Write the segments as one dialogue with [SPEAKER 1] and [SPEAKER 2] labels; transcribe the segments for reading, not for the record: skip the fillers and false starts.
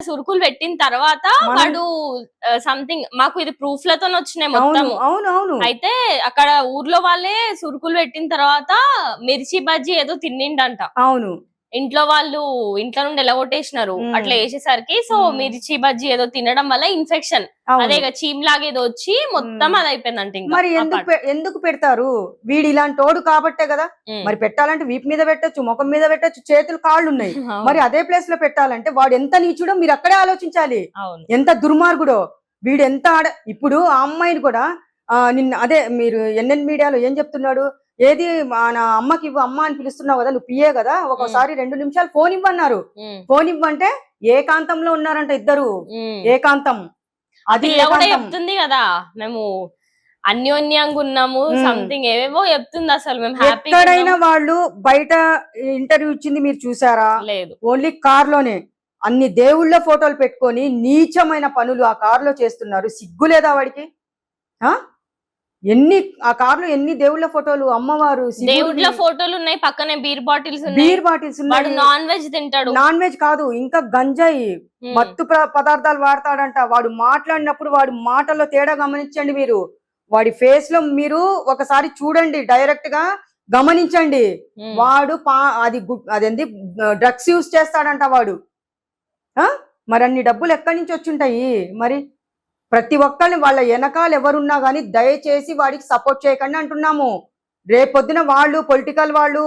[SPEAKER 1] సురుకులు పెట్టిన తర్వాత వాడు సంథింగ్ మాకు ఇది ప్రూఫ్ లతో వచ్చినాయి మొత్తం. అయితే అక్కడ ఊర్లో వాళ్ళే సురుకులు పెట్టిన తర్వాత మిర్చి బజ్జీ ఏదో తిన్నిండంట.
[SPEAKER 2] అవును,
[SPEAKER 1] ఇంట్లో వాళ్ళు ఇంట్లో నుండి ఎలగొట్టేసినారు అట్లా వేసేసరికి. సో మిర్చి బజ్జీ ఏదో తినడం వల్ల ఇన్ఫెక్షన్ అదే చీమ్ లాగేదో వచ్చి మొత్తం అది అయిపోయిందంట.
[SPEAKER 2] మరి ఎందుకు పెడతారు? వీడు ఇలాంటి తోడు కాబట్టే కదా. మరి పెట్టాలంటే వీపు మీద పెట్టచ్చు, ముఖం మీద పెట్టచ్చు, చేతులు కాళ్ళు ఉన్నాయి. మరి అదే ప్లేస్ లో పెట్టాలంటే వాడు ఎంత నీచుడో మీరు అక్కడే ఆలోచించాలి. ఎంత దుర్మార్గుడో వీడు, ఎంత ఇప్పుడు ఆ అమ్మాయిని కూడా నిన్న అదే మీరు ఎన్ఎన్ మీడియాలో ఏం చెప్తున్నాడు, ఏది నా అమ్మకి ఇవ్వు, అమ్మ అని పిలుస్తున్నావు కదా, నువ్వు పియ్యే కదా, ఒకసారి 2 నిమిషాలు ఫోన్ ఇవ్వన్నారు. ఫోన్ ఇవ్వంటే ఏకాంతంలో ఉన్నారంట ఇద్దరు. ఏకాంతం అది
[SPEAKER 1] చెప్తుంది కదా, మేము అన్యోన్యంగా ఉన్నాము సంథింగ్ ఏవేవో చెప్తుంది. అసలు మేము
[SPEAKER 2] ఎక్కడైనా వాళ్ళు బయట ఇంటర్వ్యూ ఇచ్చింది మీరు చూసారా?
[SPEAKER 1] లేదు,
[SPEAKER 2] ఓన్లీ కార్ లోనే అన్ని దేవుళ్ళ ఫోటోలు పెట్టుకొని నీచమైన పనులు ఆ కార్ లో చేస్తున్నారు. సిగ్గు లేదా వాడికి? ఆ కార్లో ఎన్ని దేవుళ్ళ ఫోటోలు, అమ్మవారు
[SPEAKER 1] దేవుళ్ళ ఫోటోలు ఉన్నాయి, పక్కనే బీర్ బాటిల్స్ ఉన్నాయి. నాన్ వెజ్ తింటాడు.
[SPEAKER 2] నాన్ వెజ్ కాదు, ఇంకా గంజాయి మత్తు పదార్థాలు వాడతాడంట. వాడు మాట్లాడినప్పుడు వాడి మాటల్లో తేడా గమనించండి మీరు. వాడి ఫేస్ లో మీరు ఒకసారి చూడండి, డైరెక్ట్ గా గమనించండి. వాడు అదేంది డ్రగ్స్ యూజ్ చేస్తాడంట వాడు. మరి అన్ని డబ్బులు ఎక్కడి నుంచి వచ్చుంటాయి? మరి ప్రతి ఒక్కరిని వాళ్ళ వెనకాల ఎవరున్నా గానీ దయచేసి వాడికి సపోర్ట్ చేయకండి అంటున్నాము. రేపొద్దున వాళ్ళు పొలిటికల్ వాళ్ళు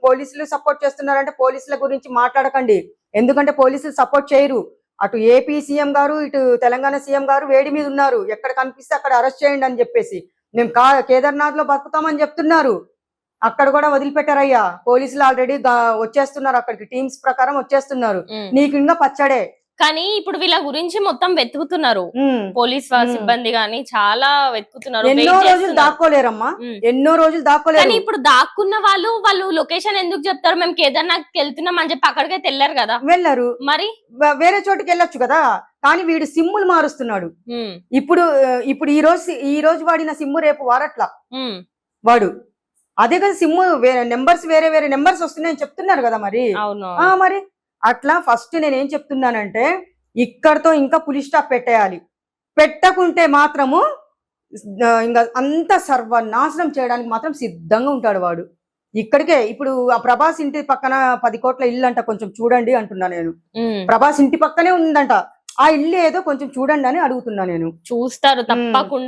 [SPEAKER 2] పోలీసులు సపోర్ట్ చేస్తున్నారంటే పోలీసుల గురించి మాట్లాడకండి, ఎందుకంటే పోలీసులు సపోర్ట్ చేయరు. అటు ఏపీ సీఎం గారు ఇటు తెలంగాణ సీఎం గారు వేడి మీద ఉన్నారు, ఎక్కడ కనిపిస్తే అక్కడ అరెస్ట్ చేయండి అని చెప్పేసి. మేము కేదార్నాథ్ లో బతుకుతామని చెప్తున్నారు, అక్కడ కూడా వదిలిపెట్టారయ్యా. పోలీసులు ఆల్రెడీ వచ్చేస్తున్నారు, అక్కడికి టీమ్స్ ప్రకారం వచ్చేస్తున్నారు. నీకు ఇంకా పచ్చడే.
[SPEAKER 1] కానీ ఇప్పుడు వీళ్ళ గురించి మొత్తం వెతుకుతున్నారు, పోలీస్ సిబ్బంది గాని చాలా వెతుకుతున్నారు.
[SPEAKER 2] ఎన్నో రోజులు దాక్కోలేరమ్మా, ఎన్నో రోజులు దాక్కోలేరు.
[SPEAKER 1] కానీ ఇప్పుడు దాక్కున్న వాళ్ళు లొకేషన్ ఎందుకు చెప్తారు? మేము కేదార్నాథ్ వెళ్తున్నాం అని చెప్పి అక్కడికైతే వెళ్ళారు కదా.
[SPEAKER 2] వెళ్ళారు,
[SPEAKER 1] మరి
[SPEAKER 2] వేరే చోటుకి వెళ్ళొచ్చు కదా. కానీ వీడు సిమ్ములు మారుస్తున్నాడు. ఇప్పుడు ఈ రోజు వాడిన సిమ్ము రేపు వారట్లా వాడు. అదే కదా సిమ్ము నెంబర్స్ వేరే నెంబర్స్ వస్తున్నాయని చెప్తున్నారు కదా. మరి మరి అట్లా ఫస్ట్ నేనేం చెప్తున్నానంటే ఇక్కడతో ఇంకా పులి స్టాప్ పెట్టేయాలి. పెట్టకుంటే మాత్రము ఇంకా అంత సర్వనాశనం చేయడానికి మాత్రం సిద్ధంగా ఉంటాడు వాడు. ఇక్కడికే ఇప్పుడు ఆ ప్రభాస్ ఇంటి పక్కన 10 కోట్ల ఇల్లు అంట, కొంచెం చూడండి అంటున్నా నేను. ప్రభాస్ ఇంటి పక్కనే ఉందంట, ఆ ఇల్లు ఏదో కొంచెం చూడండి అని అడుగుతున్నా నేను.
[SPEAKER 1] చూస్తారు తప్పకుండా.